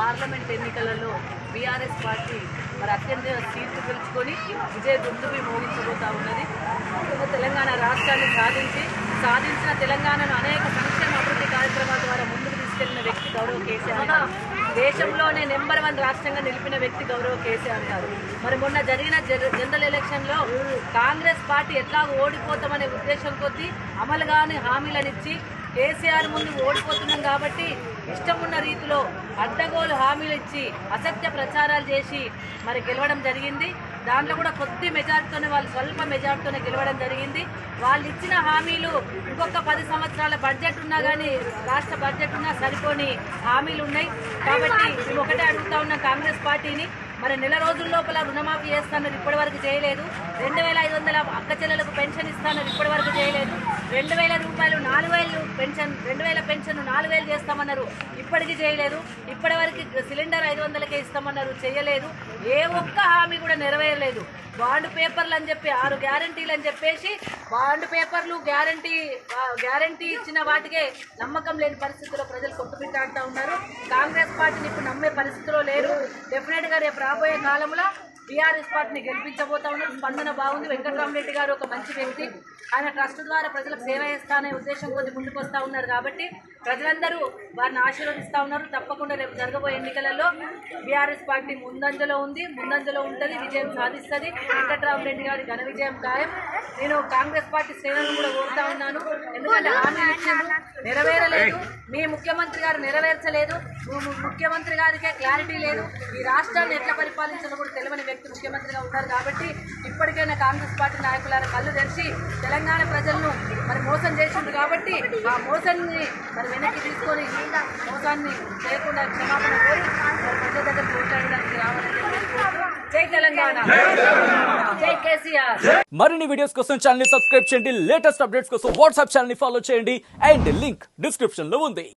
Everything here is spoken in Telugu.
పార్లమెంట్ ఎన్నికలలో బీఆర్ఎస్ పార్టీ మరి అత్యంత సీట్లు గెలుచుకొని విజయ దుందుబి మోగించబోతా ఉన్నది. తెలంగాణ రాష్ట్రాన్ని సాధించిన తెలంగాణను అనేక సంక్షేమ అభివృద్ధి కార్యక్రమాల ద్వారా ముందుకు తీసుకెళ్లిన వ్యక్తి గౌరవ కేసీఆర్ గారు. దేశంలోనే నెంబర్ 1 రాష్ట్రంగా నిలిపిన వ్యక్తి గౌరవ కేసీఆర్ గారు. మరి మొన్న జరిగిన జనరల్ ఎలక్షన్లో కాంగ్రెస్ పార్టీ ఎట్లా ఓడిపోతామనే ఉద్దేశం కొద్దీ అమలుగానే హామీలనిచ్చి కేసీఆర్ ముందు ఓడిపోతున్నాం కాబట్టి ఇష్టమున్న రీతిలో అడ్డగోలు హామీలు ఇచ్చి అసత్య ప్రచారాలు చేసి మరి గెలవడం జరిగింది. దాంట్లో కూడా కొద్ది మెజార్టీతోనే వాళ్ళు స్వల్ప మెజార్టీతోనే గెలవడం జరిగింది. వాళ్ళు ఇచ్చిన హామీలు ఇంకొక 10 సంవత్సరాల బడ్జెట్ ఉన్నా కానీ రాష్ట్ర బడ్జెట్ ఉన్నా సరిపోని హామీలు ఉన్నాయి. కాబట్టి మేము ఒకటే అడుగుతా ఉన్నాం కాంగ్రెస్ పార్టీని, మరి నెల రోజుల లోపల రుణమాఫీ చేస్తానని ఇప్పటి వరకు చేయలేదు. 2500 అక్క చెల్లెలకు పెన్షన్ ఇస్తానని ఇప్పటి వరకు చేయలేదు. 2000 రూపాయలు 4000 పెన్షన్ 2000 పెన్షన్ 4000 చేస్తామన్నారు, ఇప్పటికీ చేయలేదు. ఇప్పటి వరకు సిలిండర్ 500కే ఇస్తామన్నారు, చేయలేదు. ఏ ఒక్క హామీ కూడా నెరవేరలేదు. బాండ్ పేపర్లు అని చెప్పి 6 గ్యారంటీలు అని చెప్పేసి బాండ్ పేపర్లు గ్యారంటీ ఇచ్చిన వాటికే నమ్మకం లేని పరిస్థితుల్లో ప్రజలు కొట్టుమిట్టాడుతూ ఉన్నారు. కాంగ్రెస్ పార్టీని ఇప్పుడు నమ్మే పరిస్థితిలో లేరు. డెఫినెట్గా రేపు రాబోయే కాలంలో బీఆర్ఎస్ పార్టీని గెలిపించబోతా ఉన్నారు. స్పందన బాగుంది. వెంకటరామరెడ్డి గారు ఒక మంచి వ్యక్తి. ఆయన ట్రస్ట్ ద్వారా ప్రజలకు సేవ చేస్తానే ఉద్దేశం కొద్ది ముందుకు వస్తూ ఉన్నారు. కాబట్టి ప్రజలందరూ వారిని ఆశీర్వదిస్తూ ఉన్నారు. తప్పకుండా రేపు జరగబోయే ఎన్నికలలో బీఆర్ఎస్ పార్టీ ముందంజలో ఉంటుంది, విజయం సాధిస్తుంది. వెంకటరామరెడ్డి గారి ఘన విజయం ఖాయం. నేను కాంగ్రెస్ పార్టీ శ్రేణులను కూడా కోరుతా ఉన్నాను. ఎందుకంటే హామీ ఇచ్చింది, నెరవేరలేదు. మీ ముఖ్యమంత్రి గారు నెరవేర్చలేదు. ముఖ్యమంత్రి గారికే క్లారిటీ లేదు. ఈ రాష్ట్రాన్ని ఎట్లా పరిపాలించాలో కూడా తెలియని వ్యక్తి ముఖ్యమంత్రిగా ఉన్నారు. కాబట్టి ఇప్పటికైనా కాంగ్రెస్ పార్టీ నాయకులారా కళ్ళు తెరిచి తెలంగాణ ప్రజలను మరి మోసం చేసింది కాబట్టి ఆ మోసాన్ని మరి వెనక్కి తీసుకొని మోసాన్ని చేయకుండా క్షమాపణ కోరి ప్రజల దగ్గర పోట్లాడడానికి రావాలని. జై తెలంగాణ, జై కేసీఆర్. మరిన్ని వీడియోస్ కోసం ఛానల్ ని సబ్స్క్రైబ్ చేయండి. లేటెస్ట్ అప్డేట్స్ కోసం వాట్సాప్ ఛానల్ ని ఫాలో చేయండి. అండ్ లింక్ డిస్క్రిప్షన్ లో ఉంది.